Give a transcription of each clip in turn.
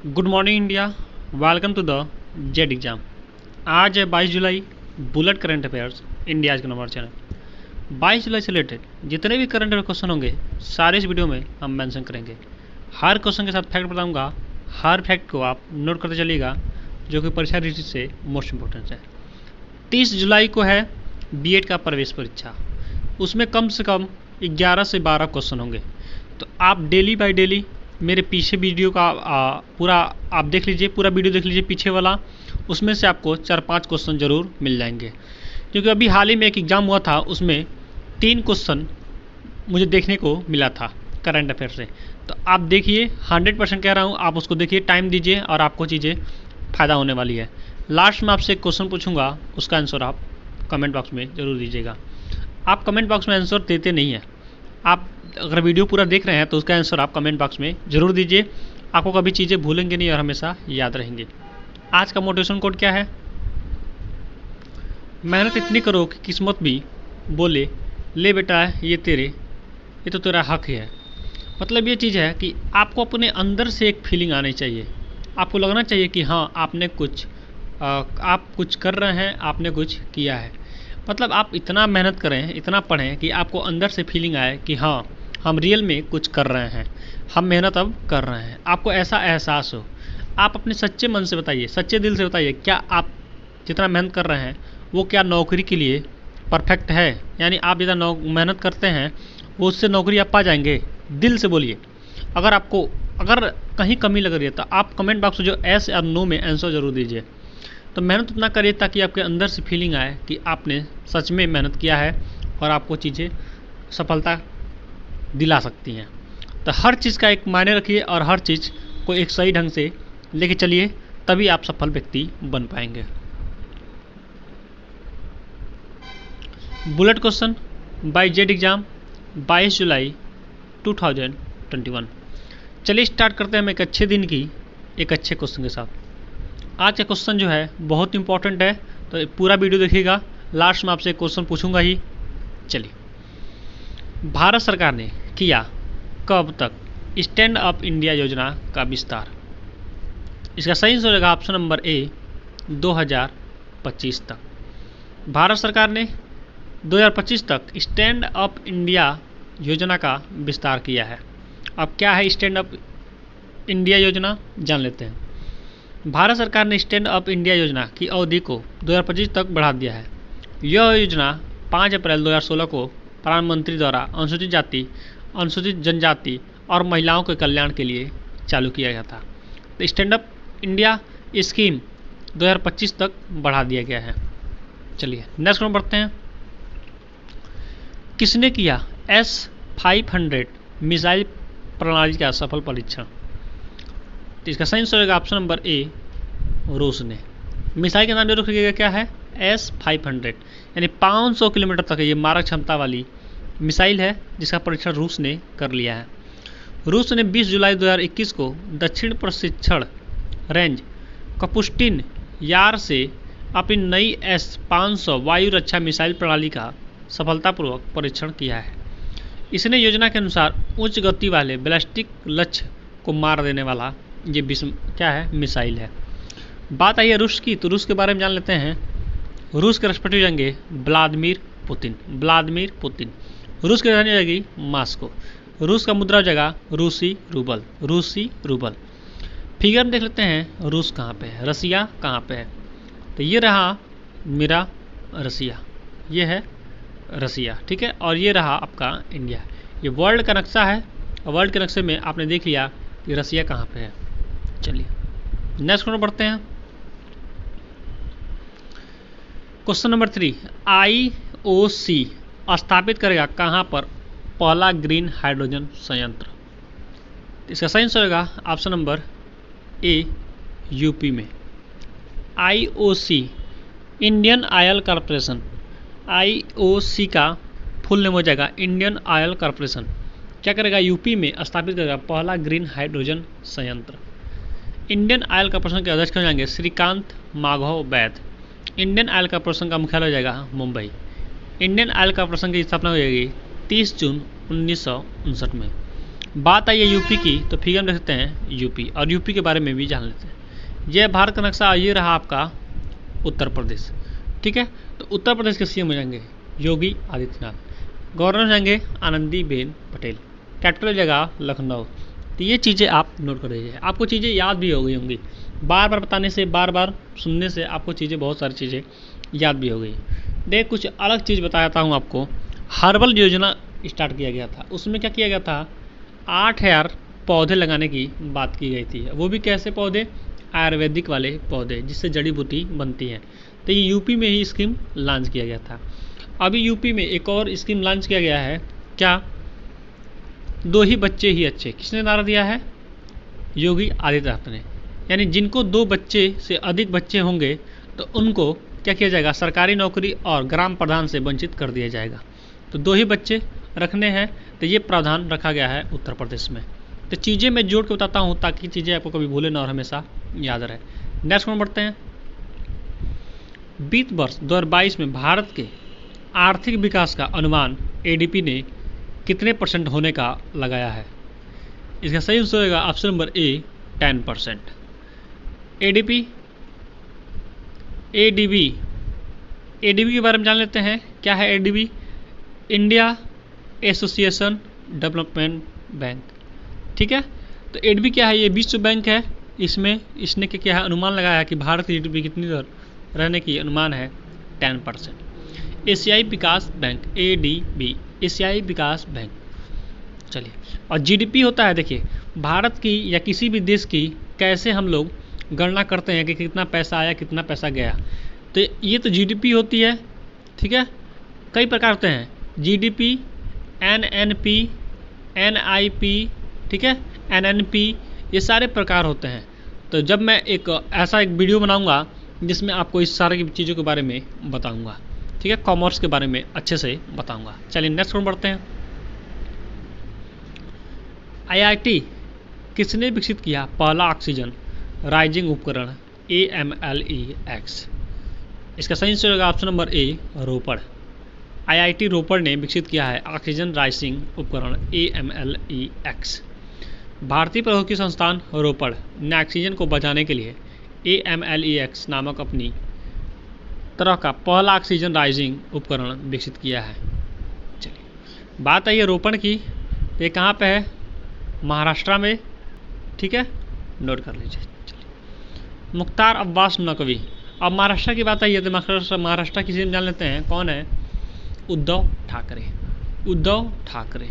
Good morning India. Welcome to the Z exam. आज है 22 जुलाई। बुलेट करंट अफेयर्स इंडिया के नंबर चैनल। 22 जुलाई से रिलेटेड जितने भी करंट अफेयर क्वेश्चन होंगे सारे इस वीडियो में हम मेंशन करेंगे। हर क्वेश्चन के साथ फैक्ट बताऊंगा। हर फैक्ट को आप नोट करते चलिएगा जो कि परीक्षा दृष्टि से मोस्ट इम्पोर्टेंट है। 30 जुलाई को है बीएड का प्रवेश परीक्षा। उसमें कम से कम 11 से 12 क्वेश्चन होंगे। तो आप डेली बाय डेली मेरे पीछे वीडियो का पूरा आप देख लीजिए, पूरा वीडियो देख लीजिए पीछे वाला। उसमें से आपको 4-5 क्वेश्चन ज़रूर मिल जाएंगे, क्योंकि अभी हाल ही में एक एग्ज़ाम हुआ था, उसमें 3 क्वेश्चन मुझे देखने को मिला था करंट अफेयर से। तो आप देखिए, 100% कह रहा हूँ, आप उसको देखिए, टाइम दीजिए और आपको चीज़ें फ़ायदा होने वाली है। लास्ट में आपसे एक क्वेश्चन पूछूंगा, उसका आंसर आप कमेंट बॉक्स में ज़रूर दीजिएगा। आप कमेंट बॉक्स में आंसर देते नहीं हैं। आप अगर वीडियो पूरा देख रहे हैं तो उसका आंसर आप कमेंट बॉक्स में ज़रूर दीजिए। आपको कभी चीज़ें भूलेंगे नहीं और हमेशा याद रहेंगे। आज का मोटिवेशन कोड क्या है? मेहनत इतनी करो कि किस्मत भी बोले ले बेटा ये तेरे, ये तो तेरा हक है। मतलब ये चीज़ है कि आपको अपने अंदर से एक फीलिंग आनी चाहिए। आपको लगना चाहिए कि हाँ आपने कुछ आप कुछ कर रहे हैं, आपने कुछ किया है। मतलब आप इतना मेहनत करें, इतना पढ़ें कि आपको अंदर से फीलिंग आए कि हाँ हम रियल में कुछ कर रहे हैं, हम मेहनत अब कर रहे हैं। आपको ऐसा एहसास हो। आप अपने सच्चे मन से बताइए, सच्चे दिल से बताइए, क्या आप जितना मेहनत कर रहे हैं वो क्या नौकरी के लिए परफेक्ट है? यानी आप जितना मेहनत करते हैं वो उससे नौकरी आप पा जाएंगे? दिल से बोलिए। अगर कहीं कमी लग रही है तो आप कमेंट बॉक्स में जो एस या नो में आंसर जरूर दीजिए। तो मेहनत उतना करिए ताकि आपके अंदर से फीलिंग आए कि आपने सच में मेहनत किया है और आपको चीज़ें सफलता दिला सकती हैं। तो हर चीज़ का एक मायने रखिए और हर चीज़ को एक सही ढंग से लेके चलिए, तभी आप सफल व्यक्ति बन पाएंगे। Bullet question by Z exam 22 जुलाई 2021। चलिए स्टार्ट करते हैं हम एक अच्छे दिन की एक अच्छे क्वेश्चन के साथ। आज का क्वेश्चन जो है बहुत इंपॉर्टेंट है, तो पूरा वीडियो देखिएगा। लास्ट में आपसे एक क्वेश्चन पूछूंगा ही। चलिए, भारत सरकार ने किया कब तक स्टैंड अप इंडिया योजना का विस्तार? इसका सही आंसर होगा ऑप्शन नंबर ए 2025 तक। भारत सरकार ने 2025 तक स्टैंड अप इंडिया योजना का विस्तार किया है। अब क्या है स्टैंड अप इंडिया योजना, जान लेते हैं। भारत सरकार ने स्टैंड अप इंडिया योजना की अवधि को 2025 तक बढ़ा दिया है। यह योजना 5 अप्रैल 2016 को प्रधानमंत्री द्वारा अनुसूचित जाति, अनुसूचित जनजाति और महिलाओं के कल्याण के लिए चालू किया गया था। तो स्टैंड अप इंडिया स्कीम 2025 तक बढ़ा दिया गया है। चलिए नेक्स्ट में बढ़ते हैं। किसने किया S-500 मिसाइल प्रणाली का सफल परीक्षण? तो इसका सही आंसर होगा ऑप्शन नंबर ए रूस ने। मिसाइल का नाम जरूर रखिएगा, क्या है? S-500, यानी 500 किलोमीटर तक ये मारक क्षमता वाली मिसाइल है जिसका परीक्षण रूस ने कर लिया है। रूस ने 20 जुलाई 2021 को दक्षिण प्रशिक्षण रेंज कपुस्टिन यार से अपनी नई S-500 वायु रक्षा मिसाइल प्रणाली का सफलतापूर्वक परीक्षण किया है। इसने योजना के अनुसार उच्च गति वाले बैलिस्टिक लक्ष्य को मार देने वाला ये क्या है? मिसाइल है। बात आई है रूस की, तो रूस के बारे में जान लेते हैं। रूस के राष्ट्रपति होंगे व्लादिमीर पुतिन। Vladimir Putin. रूस की राजधानी रहेगी मॉस्को। रूस का मुद्रा जगह रूसी रूबल। रूसी रूबल। फिगर में देख लेते हैं रूस कहाँ पे है, रसिया कहाँ पे है। तो ये रहा मेरा रसिया, ये है रसिया, ठीक है। और ये रहा आपका इंडिया। ये वर्ल्ड का नक्शा है। वर्ल्ड के नक्शे में आपने देख लिया कि रसिया कहाँ पे है। चलिए नेक्स्ट क्वेश्चन बढ़ते हैं। क्वेश्चन नंबर 3, IOC स्थापित करेगा कहाँ पर पहला ग्रीन हाइड्रोजन संयंत्र? इसका सही आंसर होगा ऑप्शन नंबर ए यूपी में। IOC Indian oil corporation. IOC का फुल नेम हो जाएगा इंडियन ऑयल कॉरपोरेशन। क्या करेगा? यूपी में स्थापित करेगा पहला ग्रीन हाइड्रोजन संयंत्र। इंडियन ऑयल कॉरपोरेशन के अध्यक्ष हो जाएंगे श्रीकांत माधव वैद। इंडियन ऑयल कॉरपोरेशन का मुख्यालय हो जाएगा मुंबई। इंडियन ऑयल कॉरपोरेशन की स्थापना हो जाएगी 30 जून 1959 में। बात आई है यूपी की, तो फिगर में देख सकते हैं यूपी, और यूपी के बारे में भी जान लेते हैं। यह भारत का नक्शा, ये रहा आपका उत्तर प्रदेश। ठीक है, तो उत्तर प्रदेश के सीएम हो जाएंगे योगी आदित्यनाथ, गवर्नर जाएंगे आनंदीबेन पटेल, कैपिटल जगह लखनऊ। तो ये चीज़ें आप नोट कर लीजिए, आपको चीज़ें याद भी हो गई होंगी, बार बार बताने से, बार बार सुनने से आपको चीज़ें, बहुत सारी चीज़ें याद भी हो गई। देख, कुछ अलग चीज़ बताता हूँ आपको। हर्बल योजना स्टार्ट किया गया था, उसमें क्या किया गया था, 8000 पौधे लगाने की बात की गई थी। वो भी कैसे पौधे, आयुर्वेदिक वाले पौधे जिससे जड़ी बूटी बनती है। तो ये यूपी में ही स्कीम लॉन्च किया गया था। अभी यूपी में एक और स्कीम लॉन्च किया गया है, क्या, 2 ही बच्चे ही अच्छे। किसने नारा दिया है, योगी आदित्यनाथ ने। यानी जिनको 2 बच्चे से अधिक बच्चे होंगे तो उनको क्या किया जाएगा, सरकारी नौकरी और ग्राम प्रधान से वंचित कर दिया जाएगा। तो 2 ही बच्चे रखने हैं, तो ये प्रावधान रखा गया है उत्तर प्रदेश में। तो चीज़ें मैं जोड़ के बताता हूँ ताकि चीज़ें आपको कभी भूले ना और हमेशा याद रहे। नेक्स्ट में बढ़ते हैं। वित्त वर्ष 2022 में भारत के आर्थिक विकास का अनुमान एडीपी ने कितने % होने का लगाया है। इसका सही आंसर होगा ऑप्शन नंबर ए 10%। एडीपी एडीबी के बारे में जान लेते हैं। क्या है ADB, India association development bank. ठीक है, तो एडीबी क्या है, ये विश्व बैंक है। इसने क्या है, अनुमान लगाया है कि भारत की जीडीपी कितनी रहने की अनुमान है 10%। एशियाई विकास बैंक, एडीबी, एशियाई विकास बैंक। चलिए, और जीडीपी होता है, देखिए भारत की या किसी भी देश की कैसे हम लोग गणना करते हैं कि कितना पैसा आया कितना पैसा गया, तो ये तो जीडीपी होती है। ठीक है, कई प्रकार होते हैं, जीडीपी, एनएनपी, एनआईपी, ठीक है, एनएनपी, ये सारे प्रकार होते हैं। तो जब मैं एक वीडियो बनाऊंगा जिसमें आपको इस सारे की चीज़ों के बारे में बताऊंगा। ठीक है, कॉमर्स के बारे में अच्छे से बताऊंगा। चलिए नेक्स्ट में बढ़ते हैं। आईआईटी किसने विकसित किया पहला ऑक्सीजन राइजिंग उपकरण AMLEX। इसका सही आंसर होगा option number A Ropar. IIT Ropar ने विकसित किया है ऑक्सीजन राइजिंग उपकरण AMLEX। भारतीय प्रौद्योगिकी संस्थान रोपड़ ने ऑक्सीजन को बचाने के लिए AMLEX नामक अपनी तरह का पहला ऑक्सीजन राइजिंग उपकरण विकसित किया है। चलिए, बात आई है रोपड़ की, ये कहाँ पे है, महाराष्ट्र में। ठीक है, नोट कर लीजिए। चलिए, मुख्तार अब्बास नकवी। अब महाराष्ट्र की बात आई है तो महाराष्ट्र की सीएम जान लेते हैं, कौन है, उद्धव ठाकरे। उद्धव ठाकरे।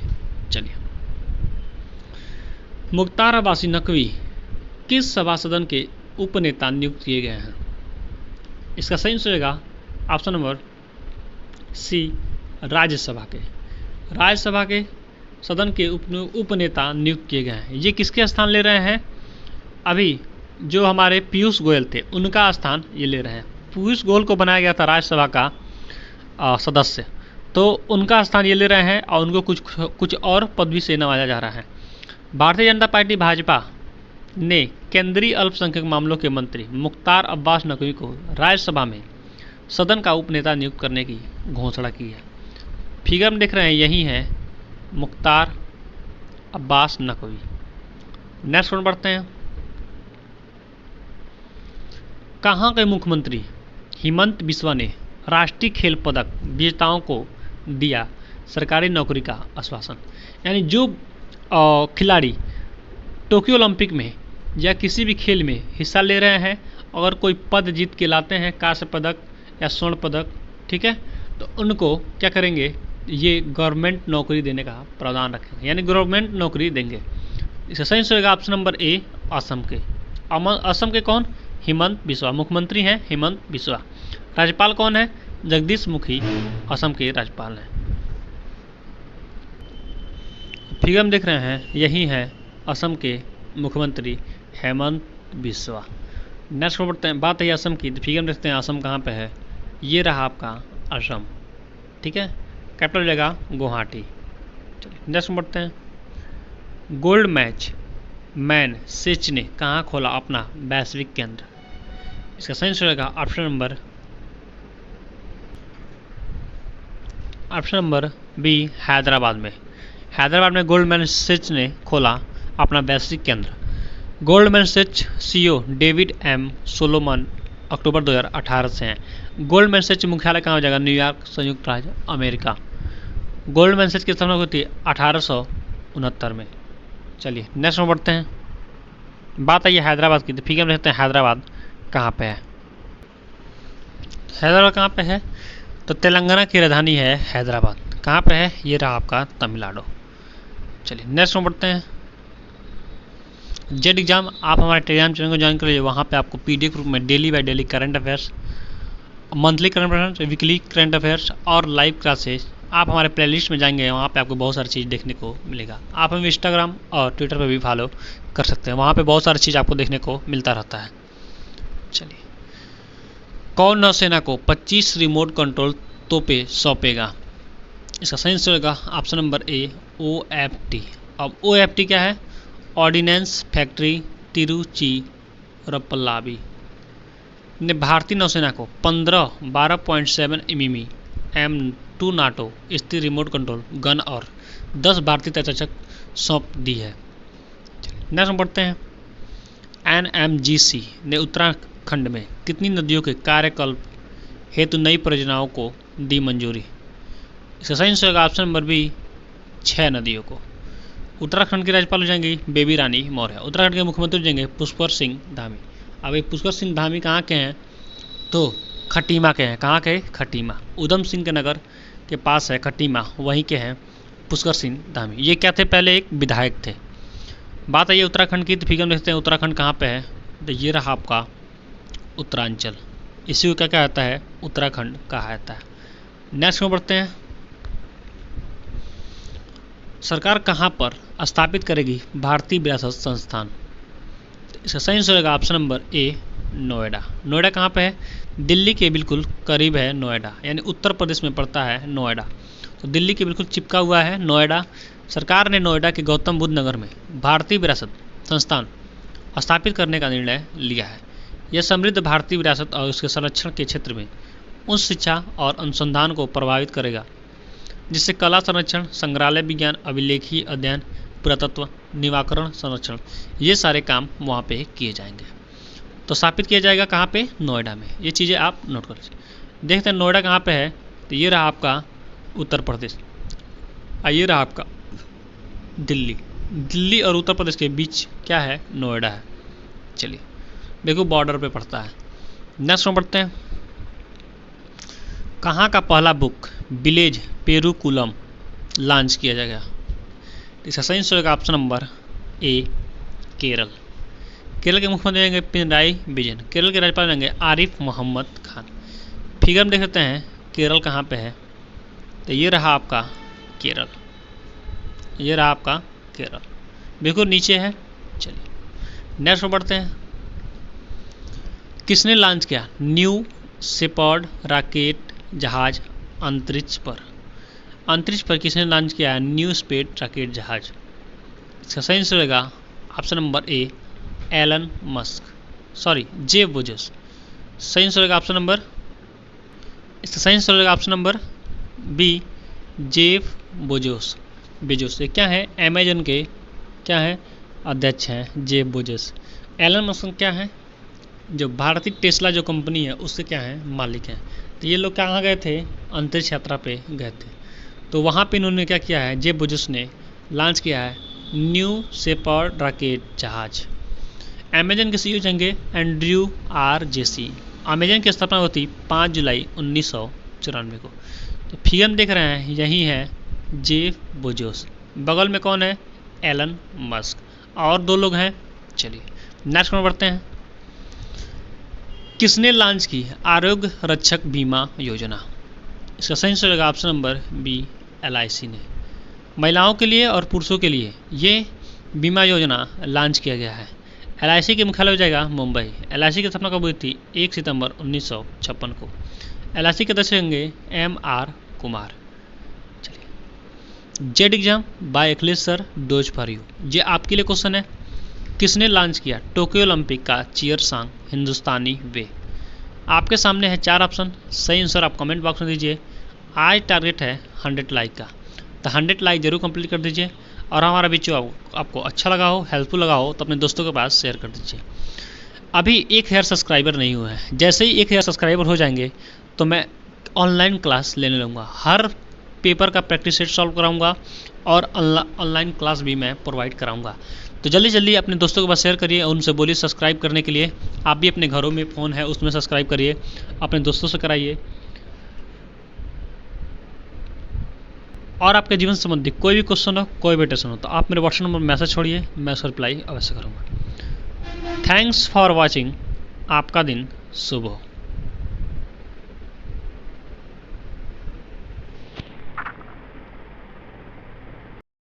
चलिए, मुख्तार अब्बास नकवी किस सभा सदन के उपनेता नियुक्त किए गए हैं। इसका सही आंसर होगा ऑप्शन नंबर सी राज्यसभा के। राज्यसभा के सदन के उपनेता नियुक्त किए गए हैं। ये किसके स्थान ले रहे हैं, अभी जो हमारे पीयूष गोयल थे उनका स्थान ये ले रहे हैं। पीयूष गोयल को बनाया गया था राज्यसभा का सदस्य, तो उनका स्थान ये ले रहे हैं और उनको कुछ और पदवी से नवाजा जा रहा है। भारतीय जनता पार्टी भाजपा ने केंद्रीय अल्पसंख्यक मामलों के मंत्री मुख्तार अब्बास नकवी को राज्यसभा में सदन का उपनेता नियुक्त करने की घोषणा की है। फिगर में देख रहे हैं, यही है मुख्तार अब्बास नकवी। नेक्स्ट वन बढ़ते हैं। कहाँ के मुख्यमंत्री हेमंत बिस्वा ने राष्ट्रीय खेल पदक विजेताओं को दिया सरकारी नौकरी का आश्वासन। यानी जो खिलाड़ी टोक्यो ओलंपिक में या किसी भी खेल में हिस्सा ले रहे हैं, अगर कोई पद जीत के लाते हैं, कांस्य पदक या स्वर्ण पदक, ठीक है, तो उनको क्या करेंगे, ये गवर्नमेंट नौकरी देने का प्रावधान रखेंगे, यानी गवर्नमेंट नौकरी देंगे। इसका सही आंसर होगा ऑप्शन नंबर ए असम के। असम के कौन, हेमंत बिस्वा। मुख्यमंत्री हैं हेमंत बिस्वा। राज्यपाल कौन है, जगदीश मुखी असम के राज्यपाल हैं। फिगर में देख रहे हैं, यही है असम के मुख्यमंत्री हेमंत बिस्वा। नेक्स्ट बढ़ते हैं, बात है असम की, फिगर में देखते हैं असम कहाँ पे है। ये रहा आपका असम, ठीक है, कैपिटल जगह गुवाहाटी। नेक्स्ट बढ़ते हैं। गोल्ड मैन सेच ने कहाँ खोला अपना वैश्विक केंद्र। इसका सही आंसर होगा ऑप्शन नंबर बी हैदराबाद में। हैदराबाद में गोल्डमैन सैच ने खोला अपना वैश्विक केंद्र। Goldman Sachs CEO David M Solomon October 2018 से हैं। गोल्डमैन सैच मुख्यालय कहाँ हो जाएगा? न्यूयॉर्क, संयुक्त राज्य अमेरिका। गोल्डमैन सैच की स्थापना होती है 1869 में। चलिए नेक्स्ट में बढ़ते हैं। बात आई है हैदराबाद की, तो फिगर में देखते हैं हैदराबाद कहाँ पे है। हैदराबाद कहाँ पे है? तो तेलंगाना की राजधानी है हैदराबाद। कहाँ पे है? ये रहा आपका तमिलनाडु। चलिए नेक्स्ट में बढ़ते हैं। जेड एग्जाम आप हमारे टेलीग्राम चैनल को ज्वाइन कर लीजिए। वहाँ पे आपको पीडीएफ रूप में daily by daily current affairs, monthly current affairs, weekly current affairs और लाइव क्लासेस आप हमारे प्लेलिस्ट में जाएंगे, वहाँ पे आपको बहुत सारी चीज़ देखने को मिलेगा। आप हमें इंस्टाग्राम और ट्विटर पर भी फॉलो कर सकते हैं, वहाँ पे बहुत सारी चीज़ आपको देखने को मिलता रहता है। चलिए, कौन नौसेना को 25 रिमोट कंट्रोल तोपें सौंपेगा? इसका सही आंसर होगा ऑप्शन नंबर ए, OFT। अब OFT क्या है? ऑर्डिनेंस फैक्ट्री तिरुचिरापल्ली ने भारतीय नौसेना को 12.7 mm M2 नाटो स्थिर रिमोट कंट्रोल गन और 10 भारतीय तटरक्षक सौंप दी है। नेक्स्ट बढ़ते हैं। NMGC ने उत्तराखंड में कितनी नदियों के कार्यकल्प हेतु नई परियोजनाओं को दी मंजूरी? इसका सही आंसर होगा ऑप्शन नंबर बी, 6 नदियों को। उत्तराखंड के राज्यपाल हो जाएंगे बेबी रानी मौर्य। उत्तराखंड के मुख्यमंत्री हो जाएंगे पुष्कर सिंह धामी। अब ये पुष्कर सिंह धामी कहाँ के हैं? तो खटीमा के हैं। कहाँ के? खटीमा। उधम सिंह के नगर के पास है खटीमा, वहीं के हैं पुष्कर सिंह धामी। ये क्या थे? पहले एक विधायक थे। बात आई उत्तराखंड की, तो फिगर में देखते हैं उत्तराखंड कहाँ पे है। तो ये रहा आपका उत्तरांचल। इसी को क्या कहता है? उत्तराखंड कहा जाता है। नेक्स्ट में बढ़ते हैं। सरकार कहाँ पर स्थापित करेगी भारतीय विरासत संस्थान? इसका सही आंसर होगा ऑप्शन नंबर ए, नोएडा। नोएडा कहाँ पे है? दिल्ली के बिल्कुल करीब है नोएडा, यानी उत्तर प्रदेश में पड़ता है नोएडा। तो दिल्ली के बिल्कुल चिपका हुआ है नोएडा। सरकार ने नोएडा के गौतम बुद्ध नगर में भारतीय विरासत संस्थान स्थापित करने का निर्णय लिया है। यह समृद्ध भारतीय विरासत और उसके संरक्षण के क्षेत्र में उच्च शिक्षा और अनुसंधान को प्रभावित करेगा, जिससे कला संरक्षण, संग्रहालय विज्ञान, अभिलेखीय अध्ययन, पुरातत्व, निवाकरण संरक्षण, ये सारे काम वहाँ पे किए जाएंगे। तो स्थापित किया जाएगा कहाँ पे? नोएडा में। ये चीज़ें आप नोट कर लीजिए। देखते हैं नोएडा कहाँ पे है। तो ये रहा आपका उत्तर प्रदेश, ये रहा आपका दिल्ली। दिल्ली और उत्तर प्रदेश के बीच क्या है? नोएडा है। चलिए देखो, बॉर्डर पे पड़ता है। नेक्स्ट में बढ़ते हैं। कहाँ का पहला बुक विलेज पेरुकुलम लॉन्च किया जाएगा? इसका सही आंसर होगा ऑप्शन नंबर ए, केरल। केरल के मुख्यमंत्री रहेंगे पिनराई विजयन। केरल के राज्यपाल रहेंगे आरिफ मोहम्मद खान। फिगर में देख सकते हैं केरल कहाँ पे है। तो ये रहा आपका केरल, ये रहा आपका केरल, बिल्कुल नीचे है। चलिए नेक्स्ट में बढ़ते हैं। किसने लॉन्च किया न्यू शेपर्ड रॉकेट जहाज अंतरिक्ष पर? अंतरिक्ष पर किसने लॉन्च किया है न्यू स्पेड रॉकेट जहाज? इसका सही आंसर होगा option number A, Elon Musk, sorry Jeff Bezos. सही आंसर होगा ऑप्शन नंबर, इसका सही आंसर होगा option number B, Jeff Bezos. Bezos ये क्या है? अमेजन के क्या है? अध्यक्ष हैं जेफ बेजोस। एलन मस्क क्या है? जो भारतीय टेस्ला जो कंपनी है उसके क्या है? मालिक हैं। तो ये लोग कहाँ गए थे? अंतरिक्ष यात्रा पे गए थे। तो वहाँ पे इन्होंने क्या किया है? जेफ बेजोस ने लॉन्च किया है न्यू शेपर्ड रॉकेट जहाज। अमेजन के सीईओ होंगे एंड्रयू आर जेसी। अमेजन की स्थापना होती 5 जुलाई 1994 को। तो फिगर में देख रहे हैं यही है जेफ बेजोस, बगल में कौन है? एलन मस्क, और 2 लोग हैं। चलिए नेक्स्ट में बढ़ते हैं। किसने लॉन्च की आरोग्य रक्षक बीमा योजना? इसका सही आंसर होगा ऑप्शन नंबर बी, LIC ने। महिलाओं के लिए और पुरुषों के लिए ये बीमा योजना लॉन्च किया गया है। LIC के मुख्यालय हो जाएगा मुंबई। LIC की स्थापना कब हुई थी? 1 सितंबर 1956 को। LIC के अध्यक्ष होंगे MR कुमार। चलिए Z exam by Akhilesh sir dose for you, ये आपके लिए क्वेश्चन है। किसने लॉन्च किया टोक्यो ओलंपिक का चीयर सॉन्ग हिंदुस्तानी वे? आपके सामने है 4 ऑप्शन। सही आंसर आप कमेंट बॉक्स में दीजिए। आज टारगेट है 100 लाइक का। तो 100 लाइक जरूर कंप्लीट कर दीजिए। और हमारा वीडियो आपको अच्छा लगा हो, हेल्पफुल लगा हो तो अपने दोस्तों के पास शेयर कर दीजिए। अभी 1000 सब्सक्राइबर नहीं हुए हैं, जैसे ही 1000 सब्सक्राइबर हो जाएंगे तो मैं ऑनलाइन क्लास लेने लूँगा। हर पेपर का प्रैक्टिस सेट सॉल्व कराऊंगा और ऑनलाइन क्लास भी मैं प्रोवाइड कराऊंगा। तो जल्दी जल्दी अपने दोस्तों के पास शेयर करिए और उनसे बोलिए सब्सक्राइब करने के लिए। आप भी अपने घरों में फ़ोन है उसमें सब्सक्राइब करिए, अपने दोस्तों से कराइए। और आपके जीवन संबंधी कोई भी क्वेश्चन हो, कोई भी टेंशन हो तो आप मेरे व्हाट्सएप नंबर मैसेज छोड़िए, मैं उसका रिप्लाई अवश्य करूँगा। Thanks for watching. आपका दिन शुभ हो।